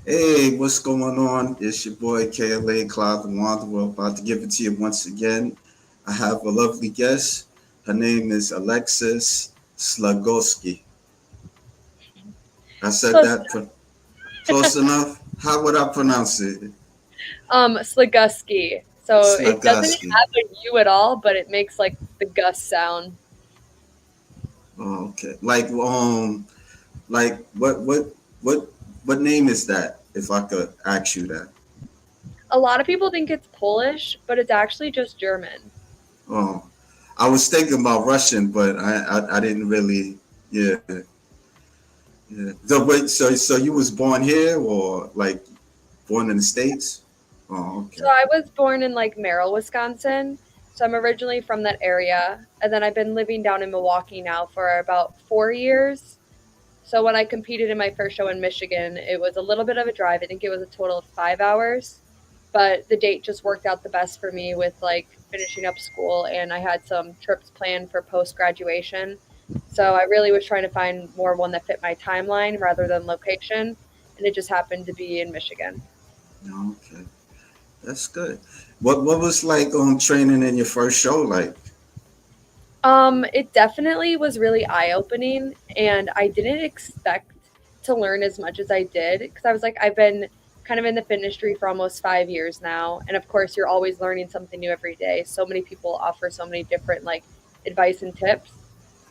Hey, what's going on? It's your boy Kaale, Cloud the Wanderer, about to give it to you once again. I have a lovely guest. Her name is Alexis Slagoski. I said Close that close enough. How would I pronounce it? Slagoski. So it doesn't Slagoski. have a U at all, but it makes like the Gus sound. Oh, okay. Like what what name is that? If I could ask you that. A lot of people think it's Polish, but it's actually just German. Oh, I was thinking about Russian, but I didn't really. Yeah, yeah. So wait, so you was born here or like born in the States? Oh, So okay. I was born in like Merrill, Wisconsin. So I'm originally from that area. And then I've been living down in Milwaukee now for about 4 years. So when I competed in my first show in Michigan, it was a little bit of a drive. I think it was a total of 5 hours. But the date just worked out the best for me with like finishing up school, and I had some trips planned for post graduation. So I really was trying to find more one that fit my timeline rather than location, and it just happened to be in Michigan. Okay, that's good. What was like training in your first show like? It definitely was really eye opening, and I didn't expect to learn as much as I did because I was like, I've been kind of in the fit industry for almost 5 years now, and of course, you're always learning something new every day. So many people offer so many different like advice and tips,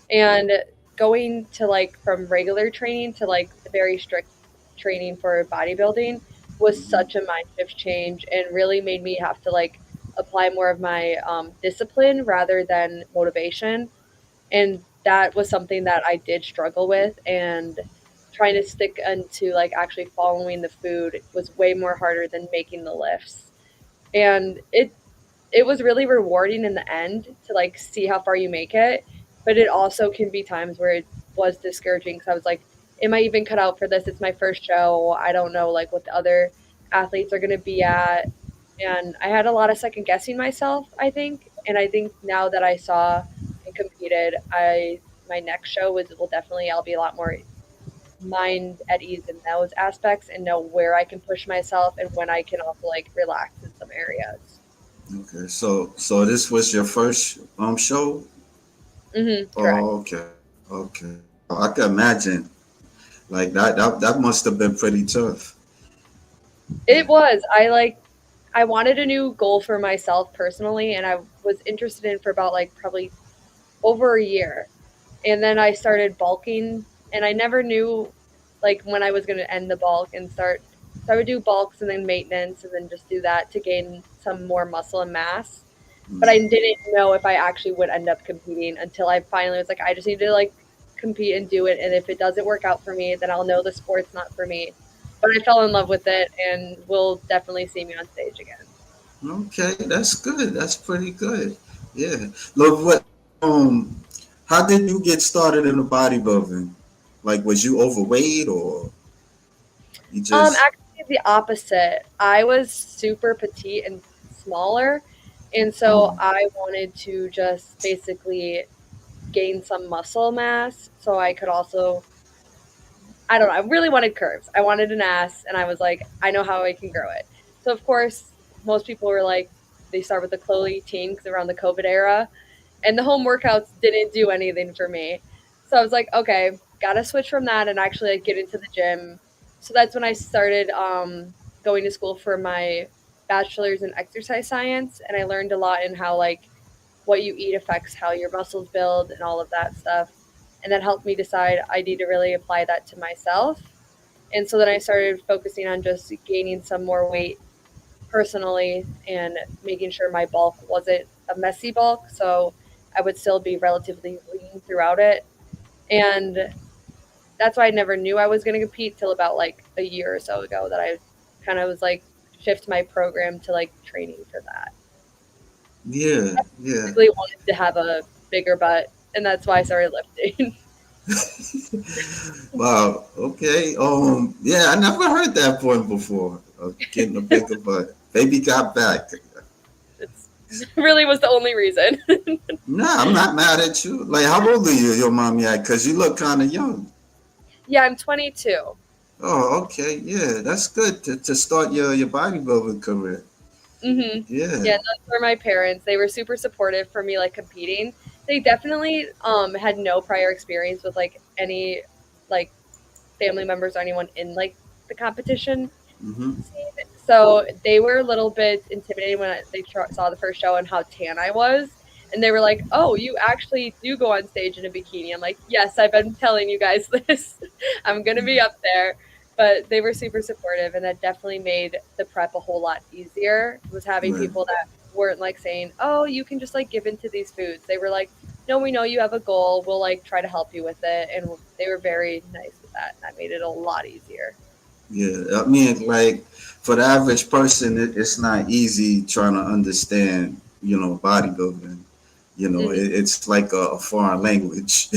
and going to like from regular training to like the very strict training for bodybuilding was Mhm. such a mind shift change and really made me have to like apply more of my discipline rather than motivation, and that was something that I did struggle with, and trying to stick into like actually following the food was way more harder than making the lifts. And it was really rewarding in the end to like see how far you make it, but it also can be times where it was discouraging because I was like, am I even cut out for this? It's my first show. I don't know like what the other athletes are going to be at, and I had a lot of second guessing myself, I think. And I think now that I saw and competed, I my next show was will definitely I'll be a lot more mind at ease in those aspects and know where I can push myself and when I can also like relax in some areas. Okay, so this was your first show? Correct. Oh, okay, okay. Wow, I can imagine. Like that must have been pretty tough. It was. I wanted a new goal for myself personally, and I was interested in for about like probably over a year. And then I started bulking, and I never knew like when I was going to end the bulk and start. So I would do bulks and then maintenance and then just do that to gain some more muscle and mass. But I Mm. didn't know if I actually would end up competing until I finally was like, I just need to like compete and do it. And if it doesn't work out for me, then I'll know the sport's not for me. But I fell in love with it and will definitely see me on stage again. Okay, that's good. That's pretty good. Yeah. Look, how did you get started in the bodybuilding? Like, was you overweight or you just? Actually the opposite. I was super petite and smaller, and so Oh, I wanted to just basically gain some muscle mass so I could also, I don't know, I really wanted curves. I wanted an ass, and I was like, I know how I can grow it. So of course, most people were like, they start with the Chloe teen because around the COVID era, and the home workouts didn't do anything for me. So I was like, okay, gotta switch from that and actually like get into the gym. So that's when I started going to school for my bachelor's in exercise science, and I learned a lot in how like what you eat affects how your muscles build and all of that stuff. And that helped me decide I need to really apply that to myself. And so then I started focusing on just gaining some more weight personally and making sure my bulk wasn't a messy bulk. So I would still be relatively lean throughout it. And that's why I never knew I was going to compete till about like a year or so ago that I kind of was like shift my program to like training for that. yeah, I yeah. basically wanted to have a bigger butt, and that's why I started lifting. Wow. Okay. Yeah, I never heard that point before. Getting a bigger butt. Baby got back. It's really was the only reason. Nah, I'm not mad at you. Like, how old are you, your mommy? Cause you look kind of young. Yeah, I'm 22. Oh, okay. Yeah, that's good to start your bodybuilding career. Yeah, Yeah. those were my parents. They were super supportive for me like competing. They definitely had no prior experience with like any like family members or anyone in like the competition Mm-hmm. scene. So they were a little bit intimidated when they saw the first show and how tan I was. And they were like, "Oh, you actually do go on stage in a bikini." I'm like, "Yes, I've been telling you guys this. I'm gonna be up there." But they were super supportive, and that definitely made the prep a whole lot easier. Was having Right. people that weren't like saying, "Oh, you can just like give into these foods." They were like, "No, we know you have a goal. We'll like try to help you with it." And they were very nice with that. That made it a lot easier. Yeah. I mean, like for the average person, it's not easy trying to understand, bodybuilding. It's like a foreign language.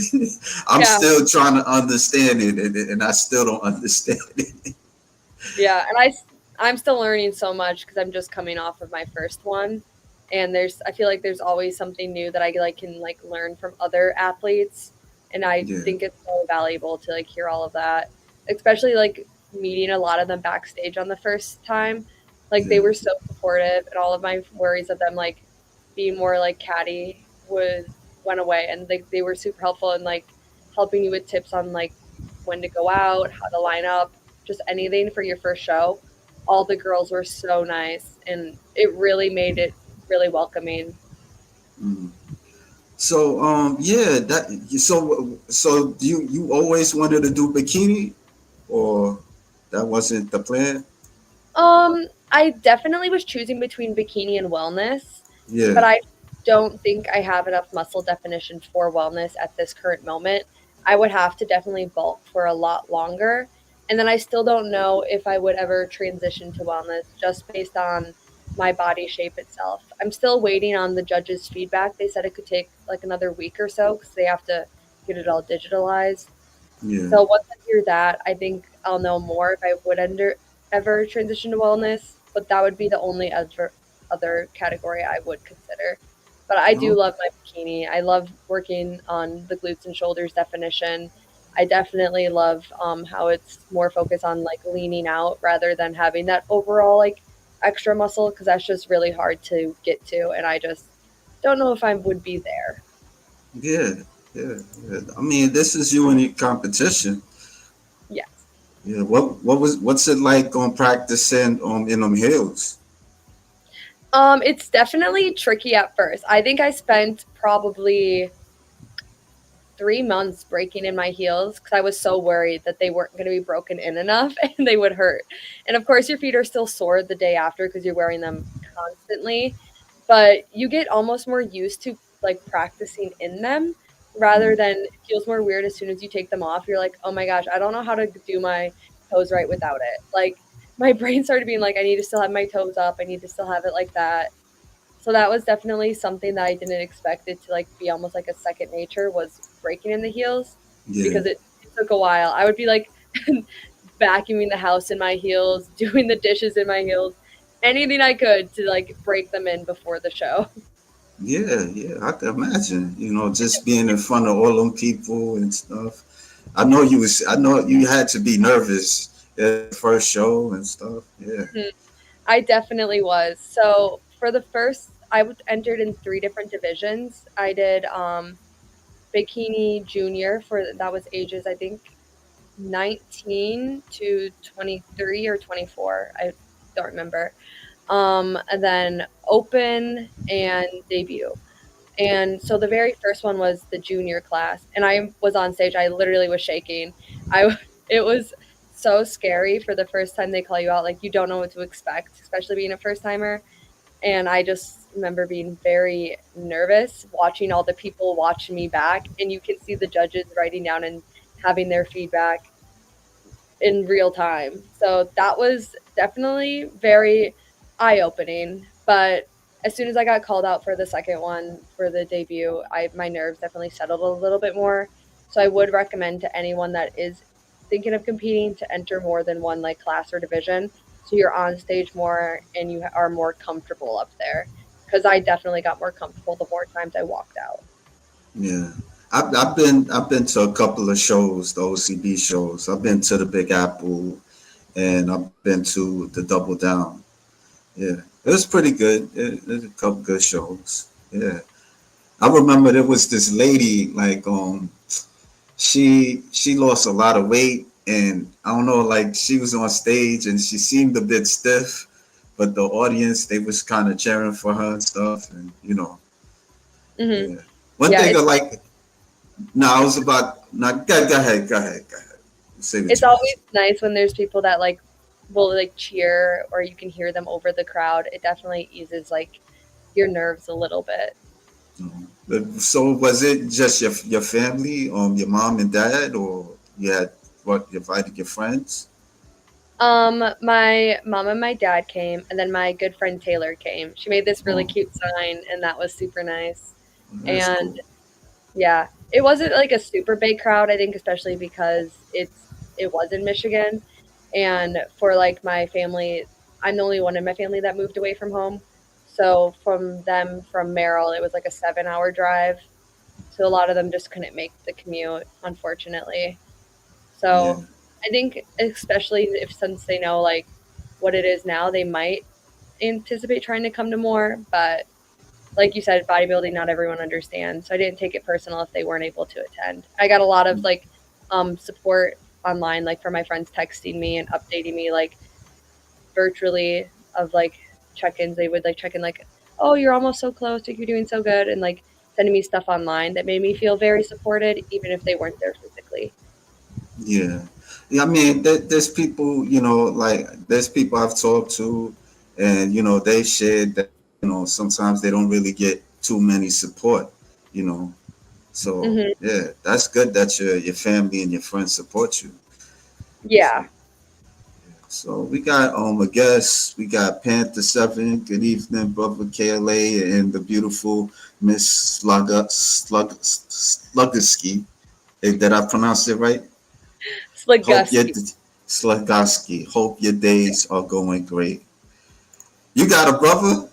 I'm Yeah, still trying to understand it, and I still don't understand it. yeah, and I'm still learning so much because I'm just coming off of my first one, and I feel like there's always something new that I like can like learn from other athletes, and I Yeah. think it's so valuable to like hear all of that, especially like meeting a lot of them backstage on the first time. Like they Yeah. were so supportive, and all of my worries of them like being more like catty was went away, and they were super helpful and like helping you with tips on like when to go out, how to line up, just anything for your first show. All the girls were so nice, and it really made it really welcoming. Mm. So yeah, so you always wanted to do bikini, or that wasn't the plan? I definitely was choosing between bikini and wellness, but Yeah. I don't think I have enough muscle definition for wellness at this current moment. I would have to definitely bulk for a lot longer. And then I still don't know if I would ever transition to wellness just based on my body shape itself. I'm still waiting on the judges' feedback. They said it could take like another week or so because they have to get it all digitalized. Yeah. So once I hear that, I think I'll know more if I would ever transition to wellness, but that would be the only other category I would consider. But I do No. love my bikini. I love working on the glutes and shoulders definition. I definitely love how it's more focused on like leaning out rather than having that overall like extra muscle because that's just really hard to get to, and I just don't know if I would be there. Yeah. Yeah. Yeah. I mean, this is you in a competition. Yes. Yeah. What's it like on practicing in them hills? It's definitely tricky at first. I think I spent probably 3 months breaking in my heels because I was so worried that they weren't going to be broken in enough and they would hurt. And of course, your feet are still sore the day after because you're wearing them constantly, but you get almost more used to like practicing in them rather Mm. than it feels more weird as soon as you take them off. You're like, oh my gosh, I don't know how to do my toes right without it. Like, my brain started being like, I need to still have my toes up. I need to still have it like that. So that was definitely something that I didn't expect it to like be almost like a second nature was breaking in the heels Yeah. because it took a while. I would be like vacuuming the house in my heels, doing the dishes in my heels, anything I could to like break them in before the show. Yeah. Yeah. I can imagine. Just being in front of all them people and stuff. I know you was. I know you had to be nervous at the first show and stuff. Yeah. Mhm. I definitely was. So for the first, I was entered in three different divisions. I did bikini junior for that was ages I think 19 to 23 or 24. I don't remember. And then open and debut. And so the very first one was the junior class, and I was on stage. I literally was shaking. It was so scary for the first time they call you out. Like you don't know what to expect, especially being a first timer. And I just remember being very nervous watching all the people watch me back, and you can see the judges writing down and having their feedback in real time. So that was definitely very eye opening. But as soon as I got called out for the second one for the debut, I my nerves definitely settled a little bit more. So I would recommend to anyone that is thinking of competing to enter more than one like class or division so you're on stage more and you are more comfortable up there because I definitely got more comfortable the more times I walked out. Yeah. I've been to a couple of shows, the OCB shows. I've been to the Big Apple, and I've been to the Double Down. Yeah, it was pretty good. There's a couple good shows. Yeah, I remember there was this lady like she lost a lot of weight, and I don't know, like she was on stage and she seemed a bit stiff, but the audience they was kind of cheering for her and stuff, and Hmm. yeah. One Yeah, thing I like. No, I was about. No, go ahead. Say what it's you was. always nice when there's people that like will like cheer or you can hear them over the crowd. It definitely eases like your nerves a little bit. So was it just your family, your mom and dad, or you had what you invited your friends? My mom and my dad came, and then my good friend Taylor came. She made this really Oh, cute sign, and that was super nice. that's And cool. yeah, it wasn't like a super big crowd, I think, especially because it was in Michigan. And for like my family, I'm the only one in my family that moved away from home. So from Merrill, it was like a 7 hour drive. So a lot of them just couldn't make the commute, unfortunately. Yeah, So I think especially if since they know like what it is now, they might anticipate trying to come to more, but like you said, bodybuilding, not everyone understands. So I didn't take it personal if they weren't able to attend. I got a lot of like support online, like from my friends texting me and updating me like virtually of like check-ins. They would like check in like, oh, you're almost so close, like you're doing so good, and like sending me stuff online that made me feel very supported, even if they weren't there physically. yeah, yeah. I mean, there's people, like there's people I've talked to, and they shared that sometimes they don't really get too many support, you know. So Hmm. yeah, that's good that your family and your friends support you. So Yeah. So we got a guest. We got Panther Seven. Good evening, brother Kaale, and the beautiful Miss Slugoski. Did I pronounce it right? Hope your Slagoski. Slagoski. Hope your days are going great. You got a brother?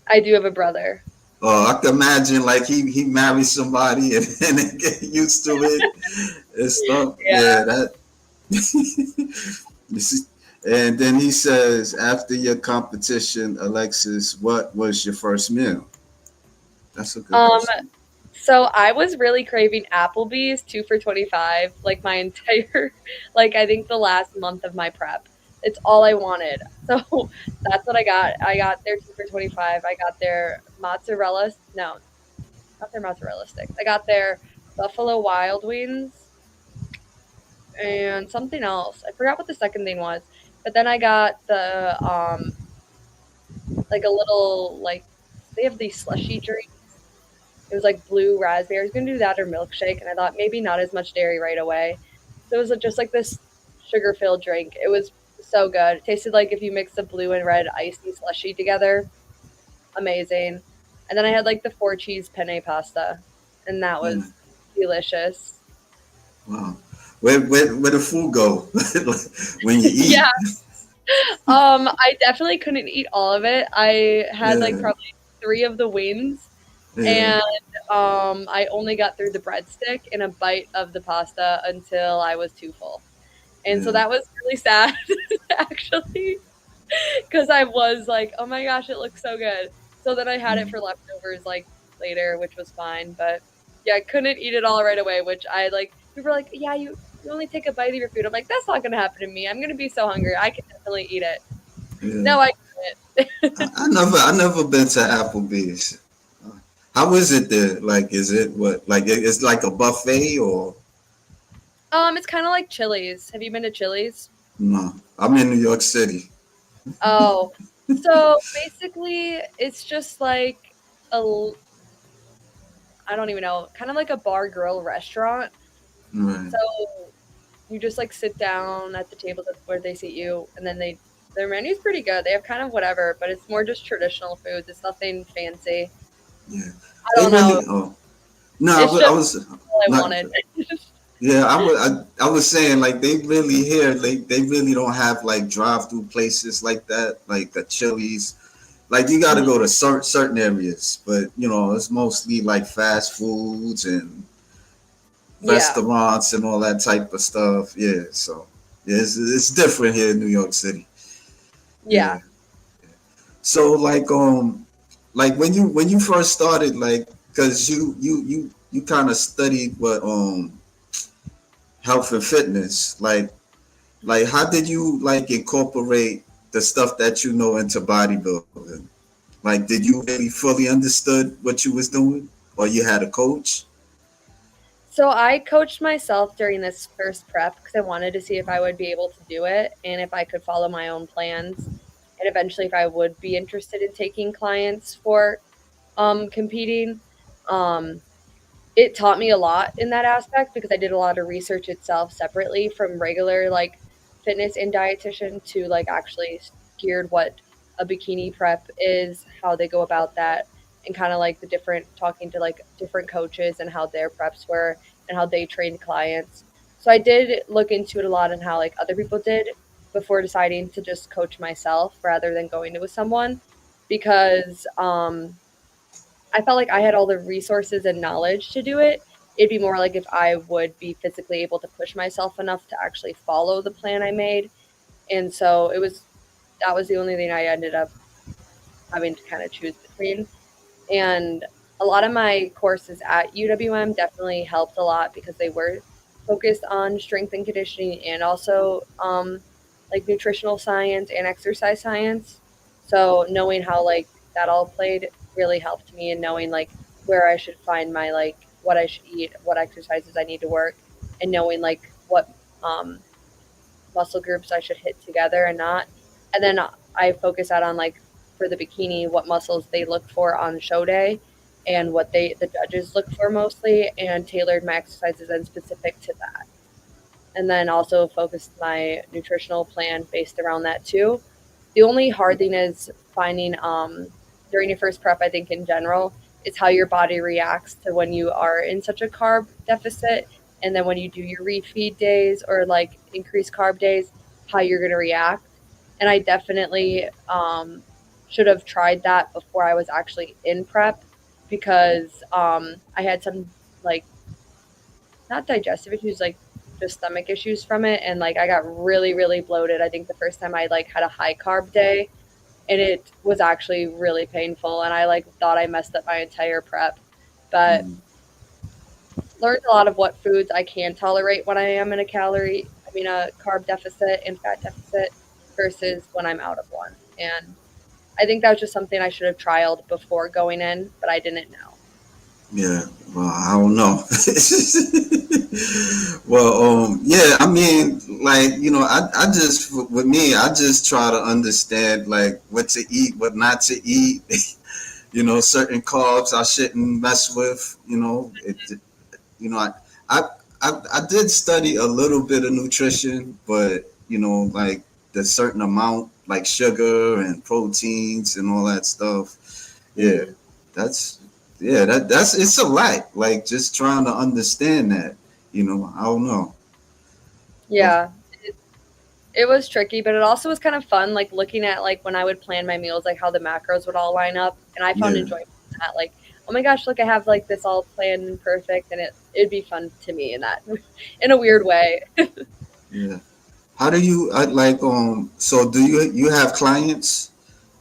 I do have a brother. I can imagine like he married somebody and then get used to it and stuff. Yeah. Yeah, that. This is, and then he says, after your competition, Alexis, what was your first meal? That's a good Um, question. so I was really craving Applebee's 2 for $25, like my entire, like I think the last month of my prep. It's all I wanted. So that's what I got. I got their 2 for $25. I got their mozzarella, no, not their mozzarella sticks. I got their Buffalo Wild Wings and something else. I forgot what the second thing was. But then I got the like a little like they have these slushy drinks. It was like blue raspberry. I was gonna do that or milkshake, and I thought maybe not as much dairy right away. So it was just like this sugar filled drink. It was so good. It tasted like if you mix the blue and red icy slushy together. Amazing. And then I had like the 4 cheese penne pasta, and that Yeah. was delicious. Wow. Where the food go when you eat? Yeah. I definitely couldn't eat all of it. I had like Yeah. probably 3 of the wings, Yeah. and I only got through the breadstick and a bite of the pasta until I was too full. And so Yeah. that was really sad, actually, because I was like, "Oh my gosh, it looks so good." So then I had it Mm. for leftovers, like, later, which was fine, but, yeah, I couldn't eat it all right away, which I, like people were like, "Yeah, you only take a bite of your food." I'm like, "That's not gonna happen to me. I'm gonna be so hungry. I can definitely eat it." Yeah. No, I couldn't. I never been to Applebee's. How is it there? Like, is it what? Like, it's like a buffet or It's kinda like Chili's. Have you been to Chili's? no? I'm in New York City. Oh, so, basically, it's just like a l I don't even know, kind of like a bar grill restaurant. Right. So you just like sit down at the table that's where they seat you, and then their menu's pretty good. They have kind of whatever, but it's more just traditional foods. It's nothing fancy. Yeah. I They don't know. really. Oh no, It's I just was all I not. wanted. Yeah, I was saying like they really here they really don't have like drive through places like that like a Chili's. Like you got to Mhm. go to certain areas, but you know it's mostly like fast foods and Yeah, restaurants and all that type of stuff. Yeah, so yeah, it's different here in New York City. yeah. Yeah. So like when you first started, like, cause you kind of studied what health and fitness, like how did you like incorporate the stuff that you know into bodybuilding? Like, did you really fully understood what you was doing, or you had a coach? So I coached myself during this first prep because I wanted to see if I would be able to do it and if I could follow my own plans, and eventually if I would be interested in taking clients for competing. Um, it taught me a lot in that aspect because I did a lot of research itself separately from regular like fitness and dietitian to like actually geared what a bikini prep is, how they go about that, and kind of like the different talking to like different coaches and how their preps were and how they trained clients. So I did look into it a lot and how like other people did before deciding to just coach myself rather than going to with someone because I felt like I had all the resources and knowledge to do it. It'd be more like if I would be physically able to push myself enough to actually follow the plan I made. And so that was the only thing I ended up having to kind of choose between. And a lot of my courses at UWM definitely helped a lot because they were focused on strength and conditioning and also like nutritional science and exercise science. So knowing how like that all played really helped me and knowing like where I should find my like what I should eat, what exercises I need to work, and knowing like what um, muscle groups I should hit together and not. And then I focus out on like for the bikini what muscles they look for on show day and what the judges look for mostly and tailored my exercises and specific to that. And then also focused my nutritional plan based around that too. The only hard thing is finding during your first prep, I think in general, is how your body reacts to when you are in such a carb deficit and then when you do your refeed days or like increased carb days, how you're going to react. And I definitely should have tried that before I was actually in prep because I had some like not digestive issues, like just stomach issues from it, and like I got really, really bloated. I think the first time I like had a high carb day, and it was actually really painful, and I like thought I messed up my entire prep, but Mm, learned a lot of what foods I can tolerate when I am in a carb deficit and fat deficit versus when I'm out of one. And I think that was just something I should have trialed before going in, but I didn't know. yeah, well, I don't know. Well, yeah, I mean, like, you know, I just, with me, I just try to understand, like, what to eat, what not to eat. You know, certain carbs I shouldn't mess with. You know, I, I did study a little bit of nutrition, but, you know, like, the certain amount, like sugar and proteins and all that stuff. Yeah, Hmm. that's that's it's a lot. Like just trying to understand that. You know, I don't know. But Yeah. It was tricky, but it also was kind of fun, like looking at like when I would plan my meals, like how the macros would all line up, and I found yeah, enjoyment in that. Like, oh my gosh, look, I have like this all planned and perfect, and it'd be fun to me in that, in a weird way. yeah. How do you like so do you have clients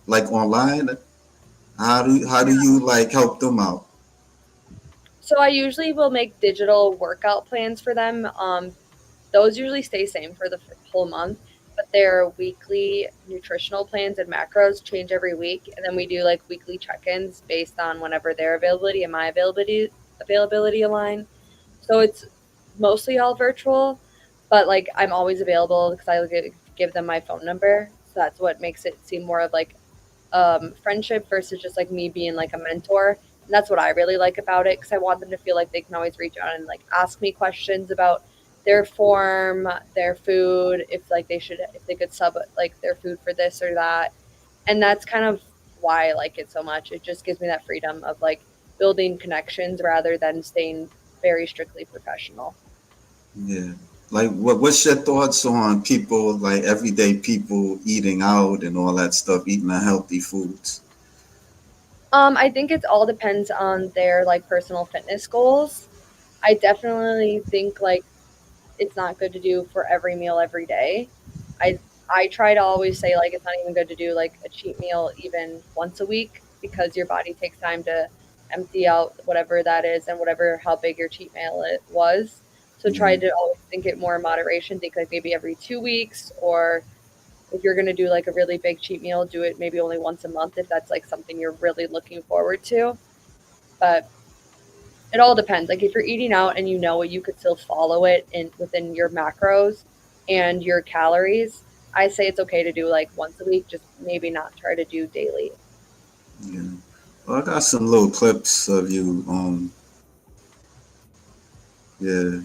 like online? How do you like help them out? So I usually will make digital workout plans for them. Those usually stay same for the whole month, but their weekly nutritional plans and macros change every week, and then we do like weekly check-ins based on whenever their availability and my availability align. So it's mostly all virtual, but like I'm always available because give them my phone number. So that's what makes it seem more of like friendship versus just like me being like a mentor. And that's what I really like about it because I want them to feel like they can always reach out and like ask me questions about their form, their food, if they could sub like their food for this or that. And that's kind of why I like it so much. It just gives me that freedom of like building connections rather than staying very strictly professional. Yeah. Like what's your thoughts on people like everyday people eating out and all that stuff, eating unhealthy foods? I think it all depends on their like personal fitness goals. I definitely think like it's not good to do for every meal every day. I I try to always say like it's not even good to do like a cheat meal even once a week because your body takes time to empty out whatever that is and whatever how big your cheat meal it was. So try Yeah, to always think it more in moderation. Think like maybe every 2 weeks, or if you're gonna do like a really big cheat meal, do it maybe only once a month if that's like something you're really looking forward to. But it all depends. Like if you're eating out and you know you could still follow it in within your macros and your calories, I say it's okay to do like once a week, just maybe not try to do daily. yeah. Well, I got some little clips of you, yeah,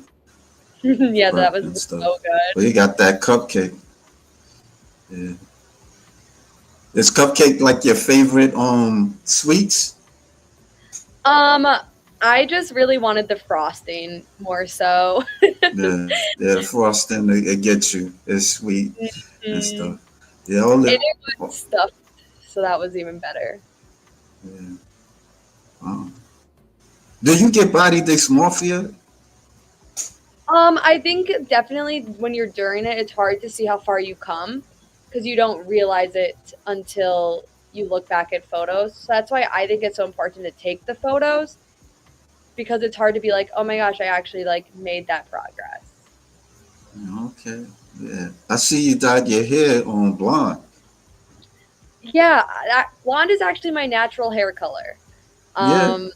Yeah, that prep was and stuff. so Well, good. you got that cupcake. Yeah. Is cupcake like your favorite sweets? Um, I just really wanted the frosting more so. Yeah, yeah, the frosting it gets you. It's sweet and Mm. stuff. Yeah, all And the it was stuffed, so that was even better. yeah. um, do you get body dysmorphia? I think definitely when you're during it, it's hard to see how far you come because you don't realize it until you look back at photos. So that's why I think it's so important to take the photos because it's hard to be like, oh my gosh, I actually like made that progress. Okay, yeah. I see you dyed your hair on blonde. Yeah, blonde is actually my natural hair color. Yeah, Um,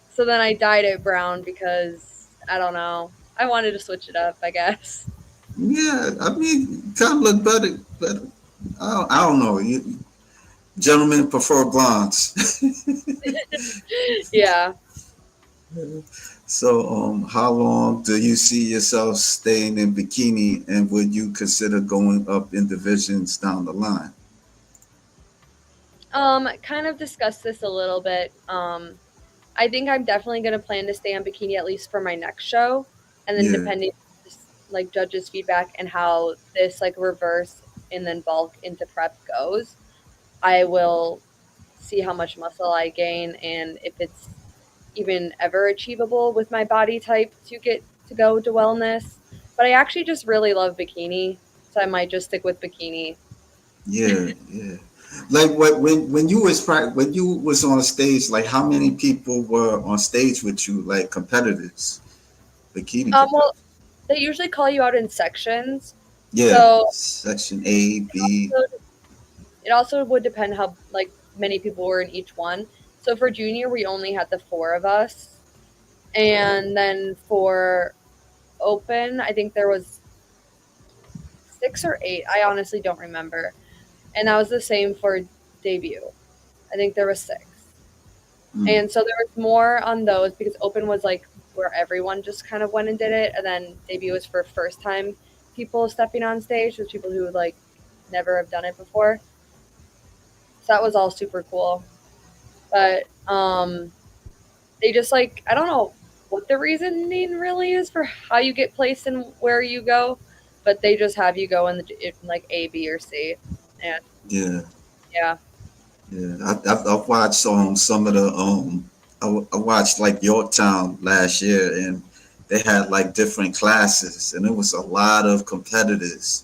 so then I dyed it brown because I don't know. I wanted to switch it up, I guess. yeah. I mean, kind of look better, but I don't know. Gentlemen prefer blondes. Yeah. So, how long do you see yourself staying in bikini, and would you consider going up in divisions down the line? Kind of discussed this a little bit. I think I'm definitely going to plan to stay on bikini at least for my next show, and then Yeah, depending like judges' feedback and how this like reverse and then bulk into prep goes, I will see how much muscle I gain and if it's even ever achievable with my body type to get to go to wellness. But I actually just really love bikini, so I might just stick with bikini. yeah, yeah. Like what when you was when you was on stage, like how many people were on stage with you, like competitors, bikini Well, competitors? they usually call you out in sections, Yeah, so section A, B. so it also would depend how like many people were in each one. So for junior, we only had the four of us, and then for open, I think there was 6 or 8. I honestly don't remember, and that was the same for debut. I think there was 6, Mm, and so there was more on those because open was like where everyone just kind of went and did it, and then debut was for first time people stepping on stage, with people who like never have done it before. So that was all super cool. But they just like I don't know what the reasoning really is for how you get placed and where you go, but they just have you go in like A, B, or C, and yeah, yeah. yeah. I've watched some of the I watched like Yorktown last year, and they had like different classes, and it was a lot of competitors.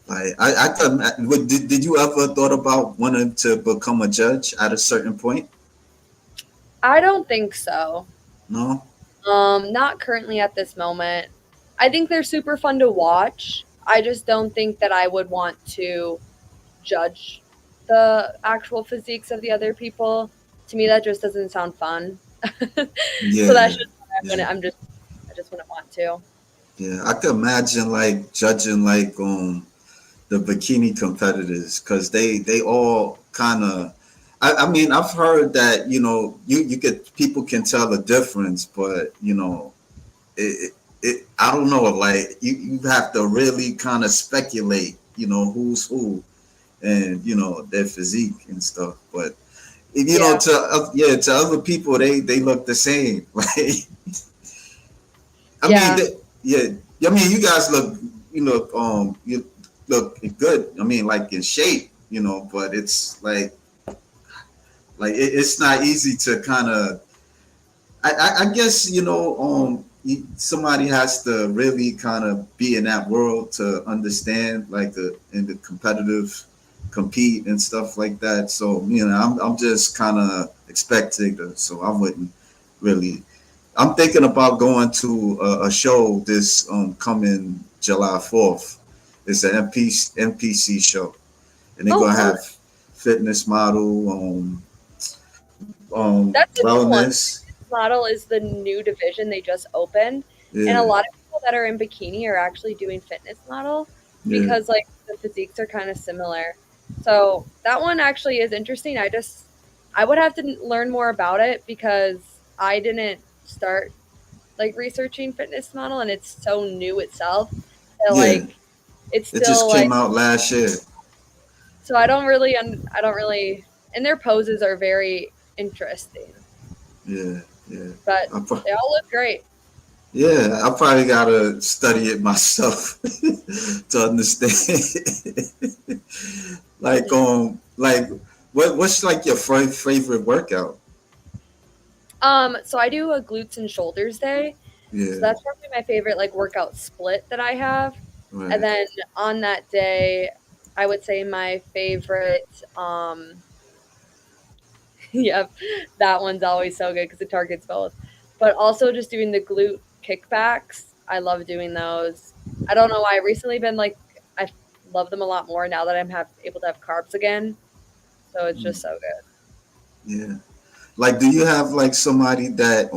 Like I could. Did you ever thought about wanting to become a judge at a certain point? I don't think so. No. Not currently at this moment. I think they're super fun to watch. I just don't think that I would want to judge the actual physiques of the other people. To me, that just doesn't sound fun. So that's Yeah, just yeah, I just wouldn't want to. yeah. I could imagine like judging like the bikini competitors because they all kind of. I mean, I've heard that you could people can tell the difference, but it I don't know. Like you have to really kind of speculate, who's who and their physique and stuff. But Yeah. to other people they look the same. Like I mean, Yeah. yeah. I mean, you guys look, you look good. I mean, like in shape, but it's like like it's not easy to kind of. I guess somebody has to really kind of be in that world to understand like in the competitive compete and stuff like that. So I'm just kind of expecting so I wouldn't really. I'm thinking about going to a show this coming July 4th. It's an NPC show, and they're Oh, gonna fun. have fitness model, That's a new one. wellness. Model is the new division they just opened, and a Yeah, lot of people that are in bikini are actually doing fitness model yeah, because like the physiques are kind of similar. So that one actually is interesting. I would have to learn more about it because I didn't start like researching fitness model and it's so new itself that yeah. like it's It just still like came out last year. so I don't really and their poses are very interesting, Yeah, yeah. but I pro- they all look great. yeah, I probably gotta study it myself to understand. Like what's like your favorite workout? So I do a glutes and shoulders day. So Yeah, that's probably my favorite like workout split that I have. And right. then on that day, I would say my favorite yep, that one's always so good because it targets both. But also just doing the glute kickbacks. I love doing those. I don't know why. I've recently been like I love them a lot more now that I'm able to have carbs again. So it's Mm, just so good. yeah. Like, do you have like somebody that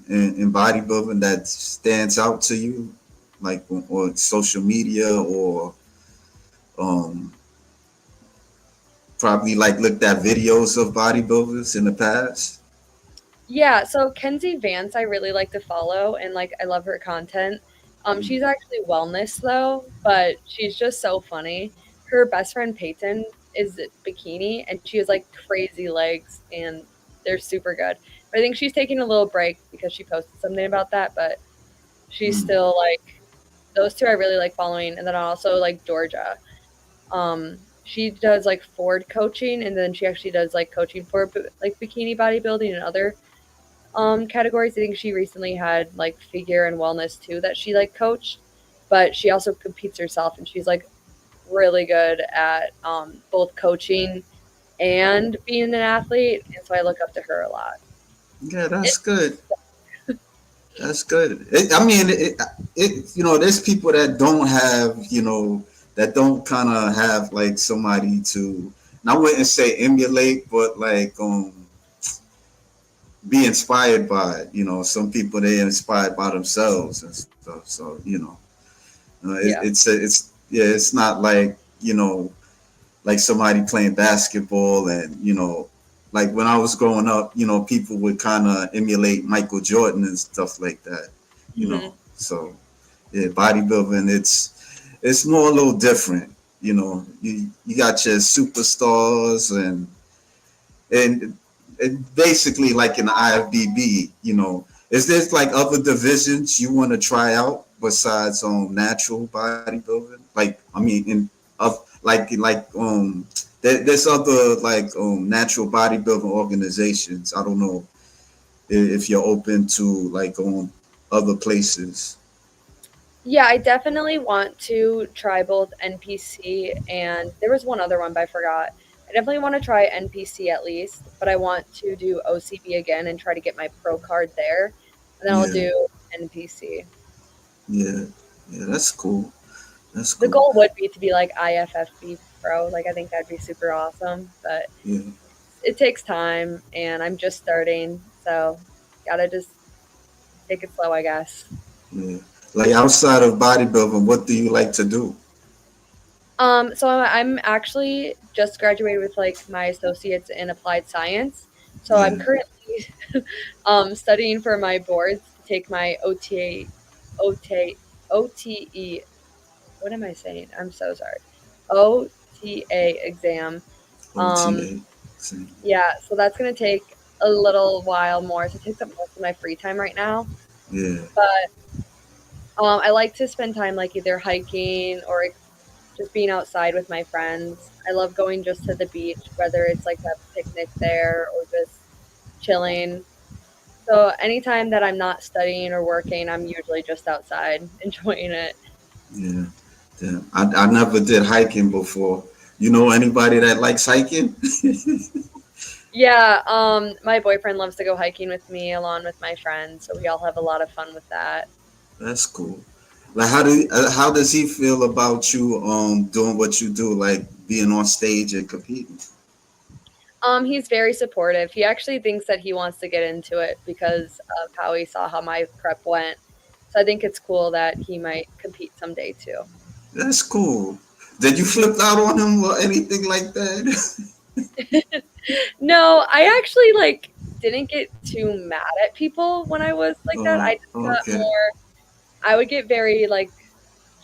in bodybuilding that stands out to you, like on social media or um probably like looked at videos of bodybuilders in the past? Yeah, so Kenzie Vance I really like to follow and like I love her content. Mm, She's actually wellness though, but she's just so funny. Her best friend Peyton is bikini and she has like crazy legs and they're super good. But I think she's taking a little break because she posted something about that, but she's mm, still like those two I really like following and then I also like Georgia. She does like Ford coaching and then she actually does like coaching for like bikini bodybuilding and other categories. I think she recently had like figure and wellness too that she like coached, but she also competes herself and she's like really good at both coaching and being an athlete. And so I look up to her a lot. yeah, It, that's good. That's good. I mean, there's people that don't have, that don't kind of have like somebody to, and I wouldn't say emulate, but like be inspired by. Some people they inspired by themselves and stuff. So yeah. it's not like like somebody playing basketball and like when I was growing up, people would kind of emulate Michael Jordan and stuff like that. Hmm. So yeah, bodybuilding it's more a little different. You got your superstars and basically like in the IFBB. Is there like other divisions you want to try out besides natural bodybuilding? Like I mean, in of there's other like natural bodybuilding organizations. I don't know if you're open to like other places. Yeah, I definitely want to try both NPC and there was one other one, but I forgot. I definitely want to try NPC at least, but I want to do OCB again and try to get my pro card there. And then I'll Yeah, do NPC. yeah, yeah. That's cool. That's The cool. goal would be to be like IFFB pro. Like I think that'd be super awesome, but Yeah, it takes time and I'm just starting, so gotta just take it slow, I guess. yeah. Like outside of bodybuilding, what do you like to do? So I'm actually just graduated with like my associates in applied science. So I'm Yeah. currently studying for my boards to take my OTE. What am I saying? I'm so sorry. OTA exam. Um, OTA. See. yeah, so that's gonna take a little while more. So it takes up most of my free time right now. Yeah. But I like to spend time like either hiking or just being outside with my friends. I love going just to the beach, whether it's like a picnic there or just chilling. So anytime that I'm not studying or working, I'm usually just outside enjoying it. Yeah. Yeah. I never did hiking before. You know anybody that likes hiking? Yeah, my boyfriend loves to go hiking with me along with my friends, so we all have a lot of fun with that. That's cool. Like, how does he feel about you doing what you do, like being on stage and competing? He's very supportive. He actually thinks that he wants to get into it because of how he saw how my prep went. So I think it's cool that he might compete someday too. That's cool. Did you flip out on him or anything like that? No, I actually like didn't get too mad at people when I was like that. I Oh, just got okay. more I would get very like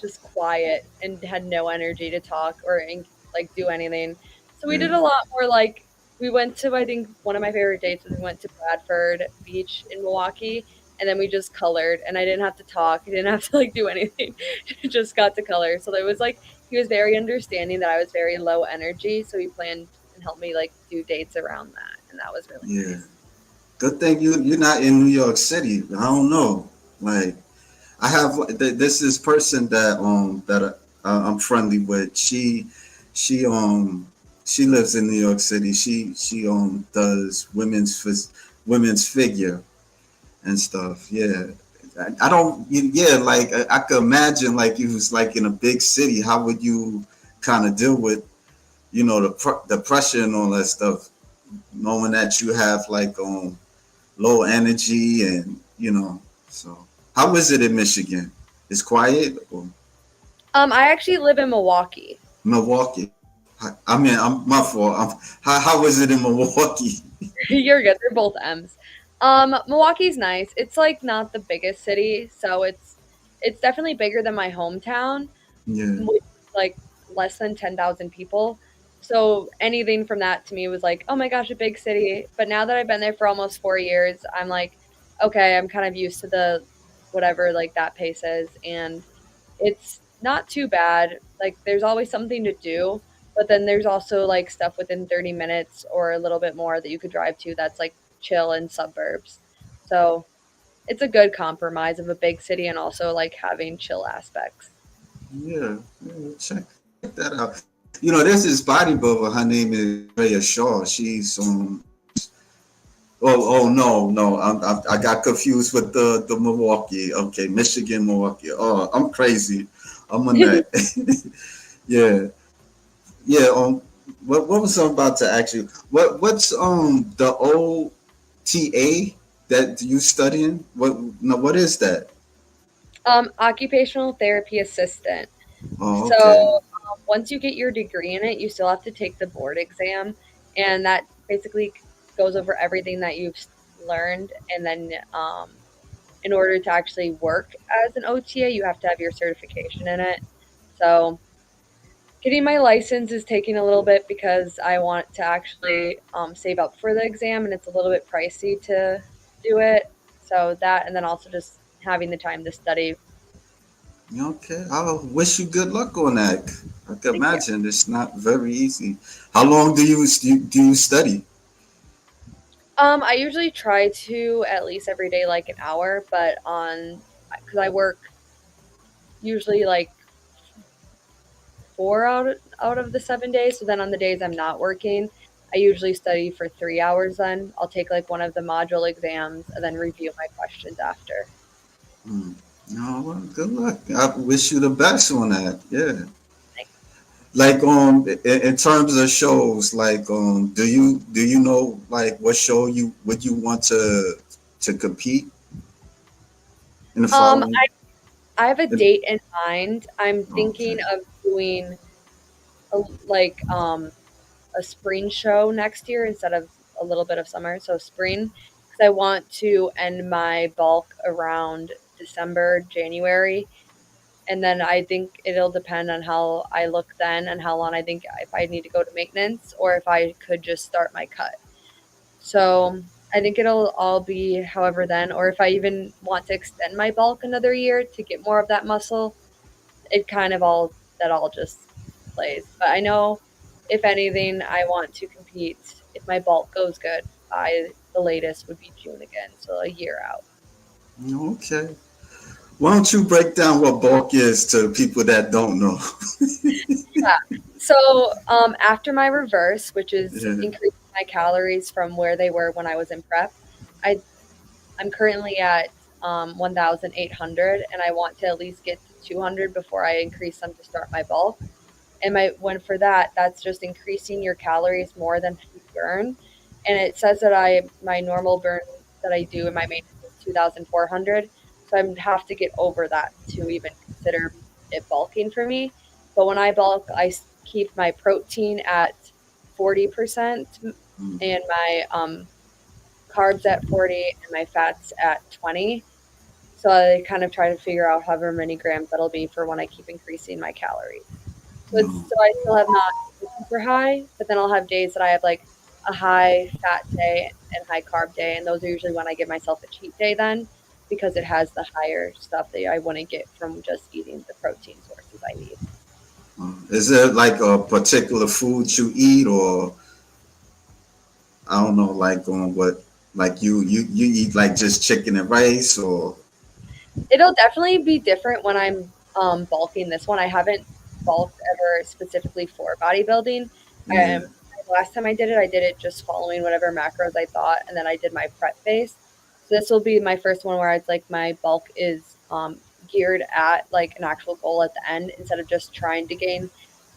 just quiet and had no energy to talk or like do anything. So we Yeah. did a lot more like we went to I think one of my favorite dates was we went to Bradford Beach in Milwaukee and then we just colored and I didn't have to talk. I didn't have to like do anything. Just got to color. So it was like he was very understanding that I was very low energy, so he planned and helped me like do dates around that and that was really Yeah. nice. Good thing you're not in New York City. I don't know. Like, I have this is person that I'm friendly with. She lives in New York City. She does women's figure and stuff. Yeah. I don't. Yeah, like I could imagine like you was like in a big city. How would you kind of deal with the pressure and all that stuff, knowing that you have like low energy and so how is it in Michigan? It's quiet or I actually live in Milwaukee. Milwaukee? I mean, I'm my fault. How is it in Milwaukee? You're good. They're both M's. Milwaukee's nice. It's like not the biggest city, so it's definitely bigger than my hometown, Yeah, which is like less than 10,000 people. So anything from that to me was like, oh my gosh, a big city. But now that I've been there for almost 4 years, I'm like, okay, I'm kind of used to the whatever like that pace is, and it's not too bad. Like there's always something to do, but then there's also like stuff within 30 minutes or a little bit more that you could drive to that's like chill in suburbs. So it's a good compromise of a big city and also like having chill aspects. yeah, yeah. Check that out. There's this bodybuilder. Her name is Rhea Shaw. She's oh no, I got confused with the Milwaukee. Okay, Michigan, Milwaukee. Oh, I'm crazy. I'm on that. Yeah. Yeah, what was I about to ask you? What's the OTA that you studying? What is that? Occupational therapy assistant. Oh, So okay. once you get your degree in it, you still have to take the board exam, and that basically goes over everything that you've learned. And then, in order to actually work as an OTA, you have to have your certification in it. So getting my license is taking a little bit because I want to actually save up for the exam, and it's a little bit pricey to do it. So that, and then also just having the time to study. Okay, I wish you good luck on that. I can Thank you. imagine it's not very easy. How long do you study? I usually try to at least every day, like an hour, but on because I work usually like 4 out of the 7 days. So then on the days I'm not working, I usually study for 3 hours. Then I'll take like one of the module exams and then review my questions after. Hmm. No, well, good luck. I wish you the best on that. Yeah. Like in terms of shows, like do you know like what show you would you want to compete in the Um, following? I have a in- date in mind. I'm thinking okay. of doing a, like a spring show next year instead of a little bit of summer. So spring, because I want to end my bulk around December, January, and then I think it'll depend on how I look then and how long I think if I need to go to maintenance or if I could just start my cut. So I think it'll all be however then, or if I even want to extend my bulk another year to get more of that muscle, it kind of all that all just place. But I know if anything, I want to compete if my bulk goes good by the latest would be June again, so a year out. Okay. Why don't you break down what bulk is to people that don't know? Yeah. So after my reverse, which is Yeah. increasing my calories from where they were when I was in prep, I I'm currently at 1,800, and I want to at least get to 200 before I increase them to start my bulk. And my when for that, that's just increasing your calories more than you burn. And it says that I my normal burn that I do in my maintenance is 2,400. So I have to get over that to even consider it bulking for me. But when I bulk, keep my protein at 40% Mm, and my carbs at 40 and my fats at 20. So I kind of try to figure out however many grams that'll be for when I keep increasing my calories. no. So I still have not super high, but then I'll have days that I have like a high fat day and high carb day, and those are usually when I give myself a cheat day then because it has the higher stuff that I wouldn't get from just eating the protein sources I need. Is there like a particular food you eat, or I don't know, like on what, like you eat like just chicken and rice, or It'll definitely be different when I'm bulking this one. I haven't bulked ever specifically for bodybuilding. yeah, Last time I did it just following whatever macros I thought, and then I did my prep phase. So this will be my first one where it's like my bulk is geared at like an actual goal at the end instead of just trying to gain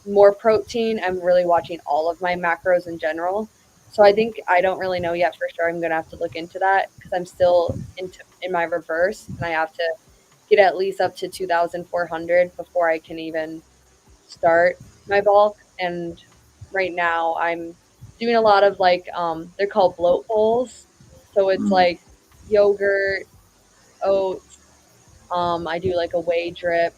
more protein. I'm really watching all of my macros in general. So I think I don't really know yet for sure. I'm gonna have to look into that because I'm still in my reverse, and I have to get at least up to 2,400 before I can even start my bulk. And right now I'm doing a lot of like they're called bloat bowls. So it's mm, like yogurt, oats, I do like a whey drip,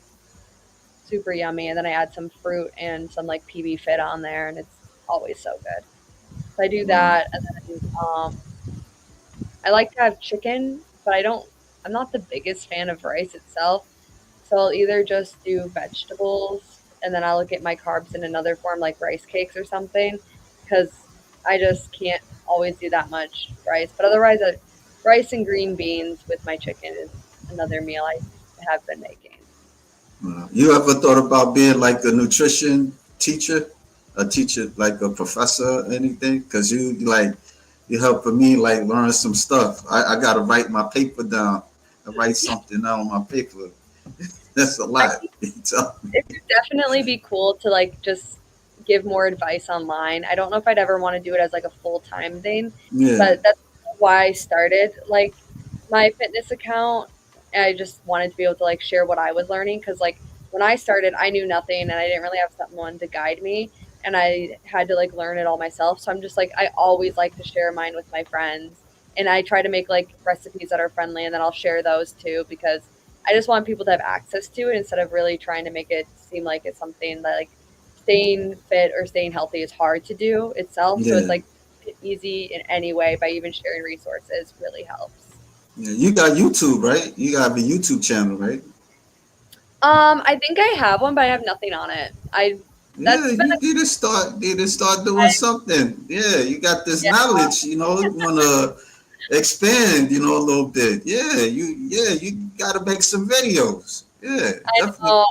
super yummy, and then I add some fruit and some like PB Fit on there, and it's always so good. So I do wow. that, and then I like to have chicken, but I'm not the biggest fan of rice itself. So I'll either just do vegetables and then I'll get my carbs in another form like rice cakes or something because I just can't always do that much rice. But otherwise, rice and green beans with my chicken is another meal I have been making. You ever thought about being like a nutrition teacher, a teacher like a professor or anything? Because you like you helping me like learn some stuff. I gotta write my paper down. I write something down on my paper. That's a I lot. think it would definitely be cool to like just give more advice online. I don't know if I'd ever want to do it as like a full time thing, Yeah, but that's why I started like my fitness account. I just wanted to be able to like share what I was learning because like when I started, I knew nothing and I didn't really have someone to guide me, and I had to like learn it all myself. So I'm just like I always like to share mine with my friends, and I try to make like recipes that are friendly, and then I'll share those too because I just want people to have access to it instead of really trying to make it seem like it's something that like staying fit or staying healthy is hard to do itself. So it's yeah, like easy in any way by even sharing resources really helps. yeah. You got YouTube, right? You got a YouTube channel, right? I think I have one, but I have nothing on it. I Yeah, that's been you need to start doing I, something. Yeah, you got this yeah, knowledge, wanna expand, a little bit. Yeah, you gotta make some videos. Yeah, I definitely. know.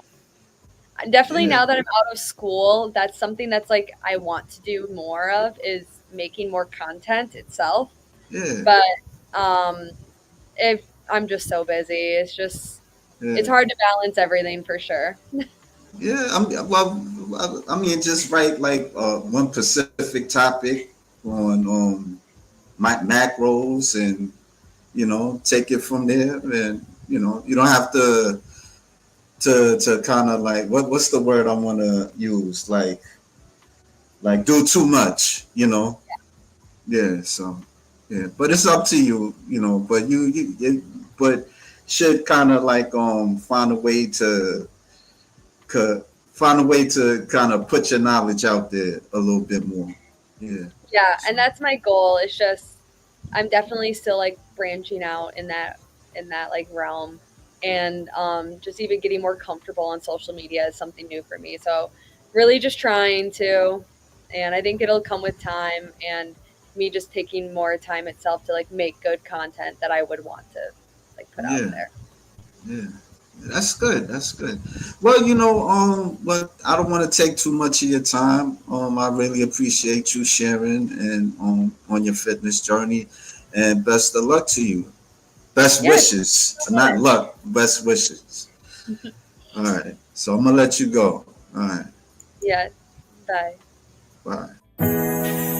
Definitely Yeah, now that I'm out of school, that's something that's like I want to do more of is making more content itself. yeah, But um if I'm just so busy, it's yeah, hard to balance everything for sure. yeah. I mean, just write like one specific topic on my macros, and take it from there. And you don't have to kind of like what's the word I want to use, like do too much, yeah. So yeah, but it's up to you, but but should kind of like find a way to kind of put your knowledge out there a little bit more. Yeah. Yeah, So and that's my goal. It's just I'm definitely still like branching out in that like realm and just even getting more comfortable on social media is something new for me. So really just trying to, and I think it'll come with time and me just taking more time itself to like make good content that I would want to like put out Yeah, there. yeah. That's good. That's good. Well, but I don't want to take too much of your time. I really appreciate you sharing and on your fitness journey, and best of luck to you. Best Yeah, wishes, so not much. luck. Best wishes. All right. So I'm gonna let you go. All right. Yeah, bye. Bye.